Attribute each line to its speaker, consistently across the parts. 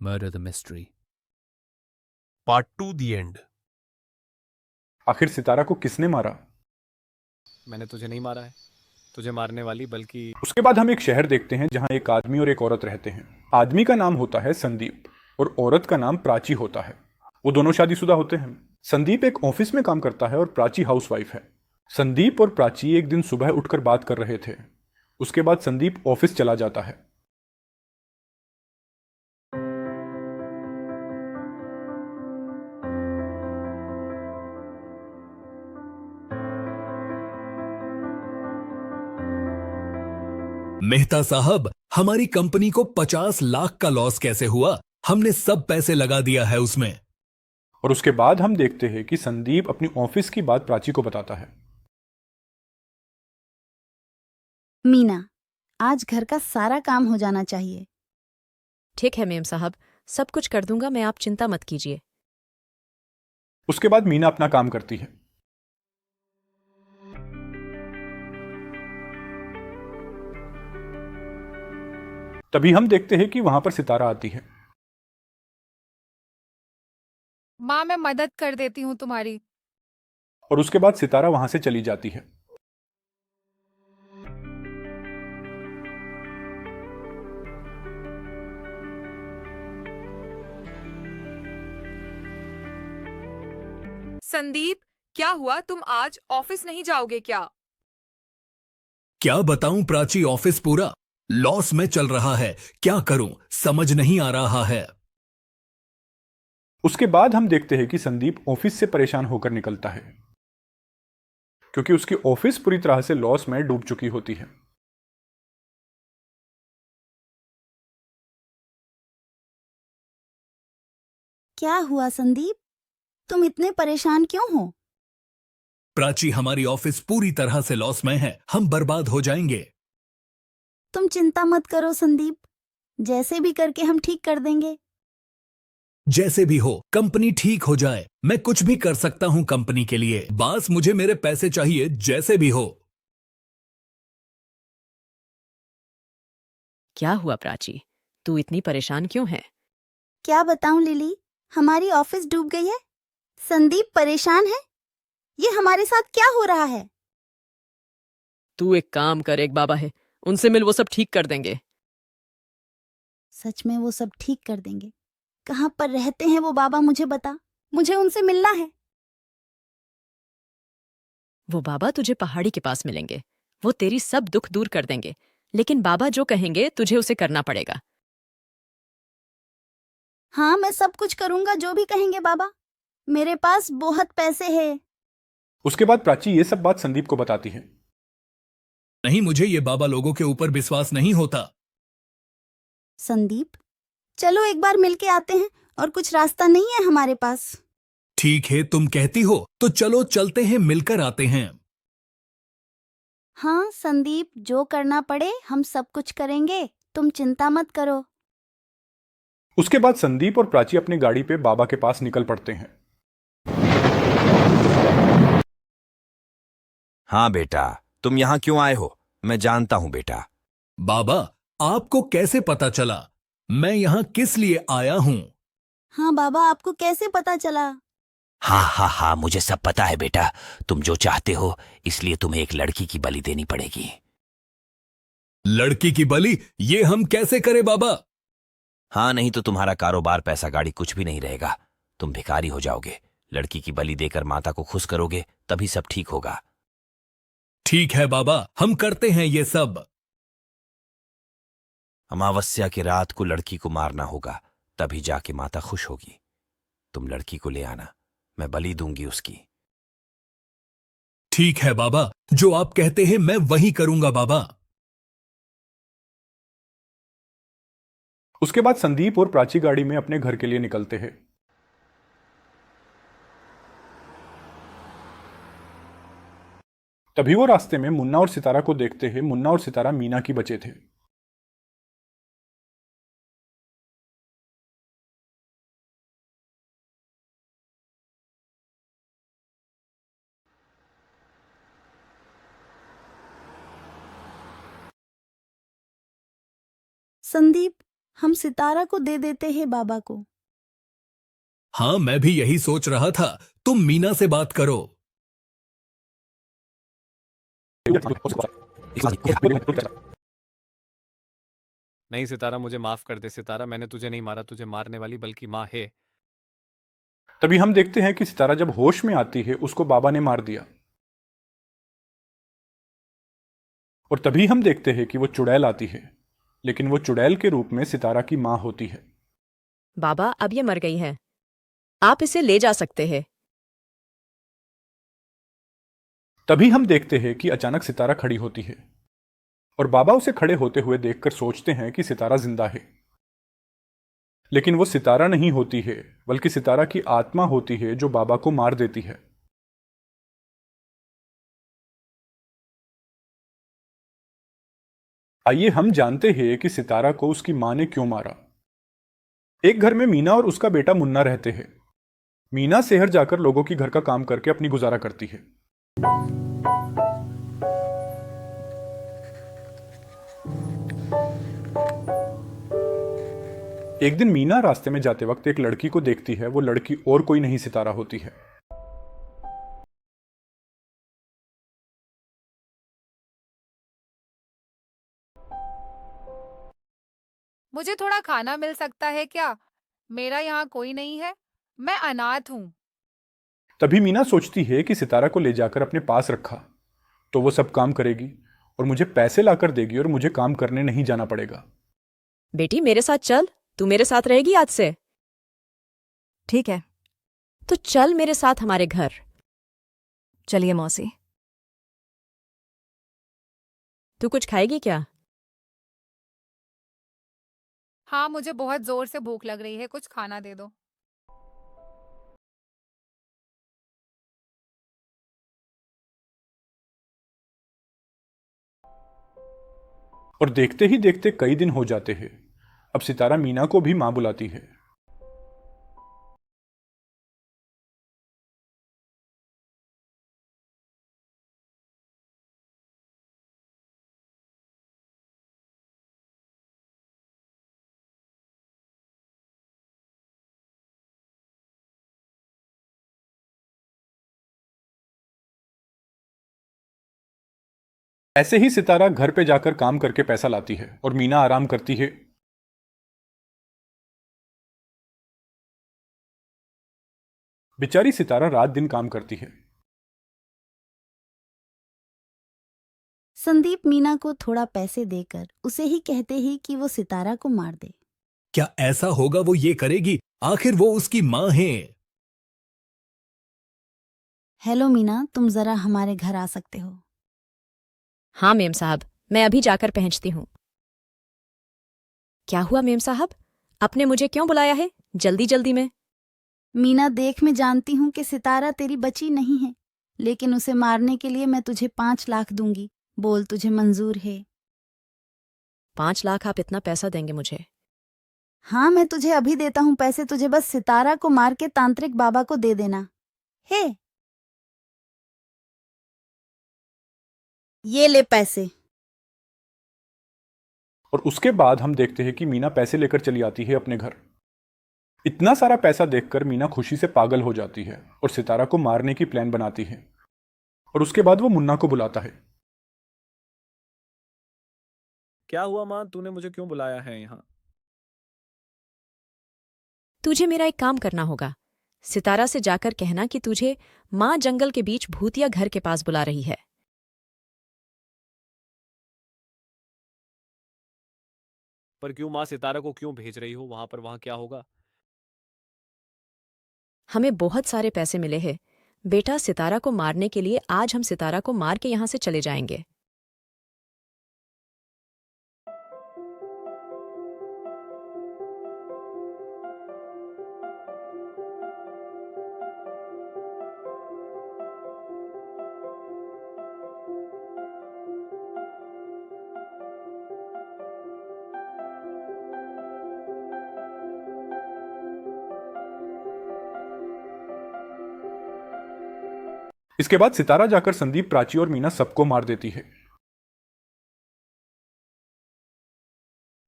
Speaker 1: Murder the Mystery.
Speaker 2: Part 2 the and.
Speaker 3: आखिर सितारा को किसने मारा?
Speaker 1: मैंने तुझे नहीं मारा है, तुझे मारने वाली बल्कि।
Speaker 3: उसके बाद हम एक शहर देखते हैं जहां एक आदमी और एक औरत रहते हैं। आदमी का नाम होता है संदीप और औरत का नाम प्राची होता है। वो दोनों शादीशुदा होते हैं। संदीप एक ऑफिस में काम करता है और प्राची हाउसवाइफ है। संदीप और प्राची एक दिन सुबह उठकर बात कर रहे थे। उसके बाद संदीप ऑफिस चला जाता है।
Speaker 4: मेहता साहब, हमारी कंपनी को 50 लाख का लॉस कैसे हुआ? हमने सब पैसे लगा दिया है उसमें।
Speaker 3: और उसके बाद हम देखते हैं कि संदीप अपनी ऑफिस की बात प्राची को बताता है।
Speaker 5: मीना, आज घर का सारा काम हो जाना चाहिए।
Speaker 6: ठीक है मेम साहब, सब कुछ कर दूंगा मैं, आप चिंता मत कीजिए।
Speaker 3: उसके बाद मीना अपना काम करती है। तभी हम देखते हैं कि वहां पर सितारा आती है।
Speaker 7: माँ, मैं मदद कर देती हूँ तुम्हारी।
Speaker 3: और उसके बाद सितारा वहां से चली जाती है।
Speaker 7: संदीप, क्या हुआ? तुम आज ऑफिस नहीं जाओगे क्या?
Speaker 4: क्या बताऊं प्राची, ऑफिस पूरा लॉस में चल रहा है। क्या करूं समझ नहीं आ रहा है।
Speaker 3: उसके बाद हम देखते हैं कि संदीप ऑफिस से परेशान होकर निकलता है क्योंकि उसकी ऑफिस पूरी तरह से लॉस में डूब चुकी होती है।
Speaker 5: क्या हुआ संदीप? तुम इतने परेशान क्यों हो?
Speaker 4: प्राची, हमारी ऑफिस पूरी तरह से लॉस में है, हम बर्बाद हो जाएंगे।
Speaker 5: तुम चिंता मत करो संदीप, जैसे भी करके हम ठीक कर देंगे।
Speaker 4: जैसे भी हो कंपनी ठीक हो जाए, मैं कुछ भी कर सकता हूं कंपनी के लिए। बस मुझे मेरे पैसे चाहिए, जैसे भी हो।
Speaker 6: क्या हुआ प्राची, तू इतनी परेशान क्यों है?
Speaker 5: क्या बताऊं लिली, हमारी ऑफिस डूब गई है। संदीप परेशान है। ये हमारे साथ क्या हो रहा है?
Speaker 6: तू एक काम कर, एक बाबा है, उनसे मिल, वो सब ठीक कर देंगे।
Speaker 5: सच में वो सब ठीक कर देंगे? कहाँ पर रहते हैं वो बाबा, मुझे बता, मुझे उनसे मिलना है।
Speaker 6: वो बाबा तुझे पहाड़ी के पास मिलेंगे, वो तेरी सब दुख दूर कर देंगे, लेकिन बाबा जो कहेंगे तुझे उसे करना पड़ेगा।
Speaker 5: हाँ, मैं सब कुछ करूंगा जो भी कहेंगे बाबा, मेरे पास बहुत पैसे हैं।
Speaker 3: उसके बाद प्राची ये सब बात संदीप को बताती है।
Speaker 4: नहीं, मुझे ये बाबा लोगों के ऊपर विश्वास नहीं होता।
Speaker 5: संदीप, चलो एक बार मिलके आते हैं, और कुछ रास्ता नहीं है हमारे पास।
Speaker 4: ठीक है, तुम कहती हो तो चलो चलते हैं, मिलकर आते हैं।
Speaker 5: हाँ संदीप, जो करना पड़े हम सब कुछ करेंगे, तुम चिंता मत करो।
Speaker 3: उसके बाद संदीप और प्राची अपनी गाड़ी पे बाबा के पास निकल पड़ते हैं।
Speaker 8: हाँ बेटा, तुम यहाँ क्यों आए हो? मैं जानता हूं बेटा।
Speaker 4: बाबा, आपको कैसे पता चला मैं यहाँ किस लिए आया हूँ?
Speaker 5: हाँ बाबा, आपको कैसे पता चला?
Speaker 8: हाँ हाँ हाँ, मुझे सब पता है बेटा। तुम जो चाहते हो, इसलिए तुम्हें एक लड़की की बलि देनी पड़ेगी।
Speaker 4: लड़की की बलि? ये हम कैसे करें बाबा?
Speaker 8: हाँ, नहीं तो तुम्हारा कारोबार, पैसा, गाड़ी कुछ भी नहीं रहेगा। तुम भिखारी हो जाओगे। लड़की की बलि देकर माता को खुश करोगे, तभी सब ठीक होगा।
Speaker 4: ठीक है बाबा, हम करते हैं ये सब।
Speaker 8: अमावस्या की रात को लड़की को मारना होगा, तभी जाके माता खुश होगी। तुम लड़की को ले आना, मैं बलि दूंगी उसकी।
Speaker 4: ठीक है बाबा, जो आप कहते हैं मैं वही करूंगा बाबा।
Speaker 3: उसके बाद संदीप और प्राची गाड़ी में अपने घर के लिए निकलते हैं। तभी वो रास्ते में मुन्ना और सितारा को देखते हैं। मुन्ना और सितारा मीना की बच्चे थे।
Speaker 5: संदीप, हम सितारा को दे देते हैं बाबा को।
Speaker 4: हाँ, मैं भी यही सोच रहा था। तुम मीना से बात करो।
Speaker 1: नहीं सितारा, मुझे माफ कर दे सितारा, मैंने तुझे नहीं मारा, तुझे मारने वाली बल्कि माँ है।
Speaker 3: तभी हम देखते हैं कि सितारा जब होश में आती है उसको बाबा ने मार दिया। और तभी हम देखते हैं कि वो चुड़ैल आती है, लेकिन वो चुड़ैल के रूप में सितारा की माँ होती है।
Speaker 6: बाबा अब ये मर गई है, आप इसे ले जा सकते हैं।
Speaker 3: तभी हम देखते हैं कि अचानक सितारा खड़ी होती है और बाबा उसे खड़े होते हुए देखकर सोचते हैं कि सितारा जिंदा है। लेकिन वो सितारा नहीं होती है, बल्कि सितारा की आत्मा होती है जो बाबा को मार देती है। आइए हम जानते हैं कि सितारा को उसकी मां ने क्यों मारा। एक घर में मीना और उसका बेटा मुन्ना रहते हैं। मीना शहर जाकर लोगों की घर का काम करके अपनी गुजारा करती है। एक दिन मीना रास्ते में जाते वक्त एक लड़की को देखती है। वो लड़की और कोई नहीं सितारा होती है।
Speaker 7: मुझे थोड़ा खाना मिल सकता है क्या? मेरा यहाँ कोई नहीं है, मैं अनाथ हूँ।
Speaker 3: तभी मीना सोचती है कि सितारा को ले जाकर अपने पास रखा तो वो सब काम करेगी और मुझे पैसे लाकर देगी और मुझे काम करने नहीं जाना पड़ेगा।
Speaker 6: बेटी मेरे साथ चल, तू मेरे साथ रहेगी आज से।
Speaker 9: ठीक है,
Speaker 6: तो चल मेरे साथ हमारे घर।
Speaker 9: चलिए मौसी।
Speaker 6: तू कुछ खाएगी क्या?
Speaker 7: हाँ, मुझे बहुत जोर से भूख लग रही है, कुछ खाना दे दो।
Speaker 3: और देखते ही देखते कई दिन हो जाते हैं। अब सितारा मीना को भी मां बुलाती है। ऐसे ही सितारा घर पे जाकर काम करके पैसा लाती है और मीना आराम करती है। बेचारी सितारा रात दिन काम करती है।
Speaker 5: संदीप मीना को थोड़ा पैसे देकर उसे ही कहते ही कि वो सितारा को मार दे।
Speaker 4: क्या ऐसा होगा वो ये करेगी? आखिर वो उसकी मां है।
Speaker 5: हेलो मीना, तुम जरा हमारे घर आ सकते हो?
Speaker 6: हाँ मेम साहब, मैं अभी जाकर पहुंचती हूँ। क्या हुआ मेम साहब, आपने मुझे क्यों बुलाया है जल्दी जल्दी में?
Speaker 5: मीना देख, मैं जानती हूँ कि सितारा तेरी बची नहीं है, लेकिन उसे मारने के लिए मैं तुझे 5 लाख दूंगी। बोल, तुझे मंजूर है?
Speaker 6: 5 लाख आप इतना पैसा देंगे मुझे?
Speaker 5: हाँ, मैं तुझे अभी देता हूँ पैसे। तुझे बस सितारा को मार के तांत्रिक बाबा को दे देना है। ये ले पैसे।
Speaker 3: और उसके बाद हम देखते हैं कि मीना पैसे लेकर चली आती है अपने घर। इतना सारा पैसा देखकर मीना खुशी से पागल हो जाती है और सितारा को मारने की प्लान बनाती है। और उसके बाद वो मुन्ना को बुलाता है।
Speaker 1: क्या हुआ माँ, तूने मुझे क्यों बुलाया है यहाँ?
Speaker 6: तुझे मेरा एक काम करना होगा। सितारा से जाकर कहना कि तुझे माँ जंगल के बीच भूतिया घर के पास बुला रही है।
Speaker 1: पर क्यों माँ, सितारा को क्यों भेज रही हो वहां पर? वहां क्या होगा?
Speaker 6: हमें बहुत सारे पैसे मिले हैं बेटा सितारा को मारने के लिए। आज हम सितारा को मार के यहाँ से चले जाएंगे।
Speaker 3: इसके बाद सितारा जाकर संदीप, प्राची और मीना सबको मार देती है।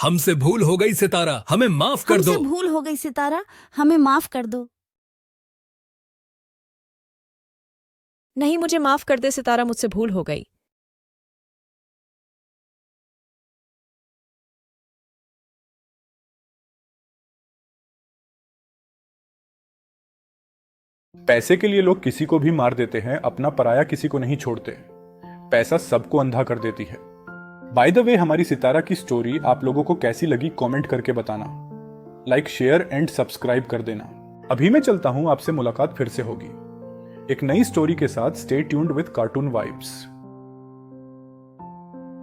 Speaker 4: हमसे भूल हो गई सितारा, हमें माफ कर
Speaker 5: हमसे
Speaker 4: दो।
Speaker 5: भूल हो गई सितारा, हमें माफ कर दो।
Speaker 6: नहीं, मुझे माफ कर दे सितारा, मुझसे भूल हो गई।
Speaker 3: पैसे के लिए लोग किसी को भी मार देते हैं, अपना पराया किसी को नहीं छोड़ते। पैसा सबको अंधा कर देती है। बाय द वे, हमारी सितारा की स्टोरी आप लोगों को कैसी लगी कमेंट करके बताना। लाइक, शेयर एंड सब्सक्राइब कर देना। अभी मैं चलता हूं, आपसे मुलाकात फिर से होगी एक नई स्टोरी के साथ। Stay tuned with cartoon vibes.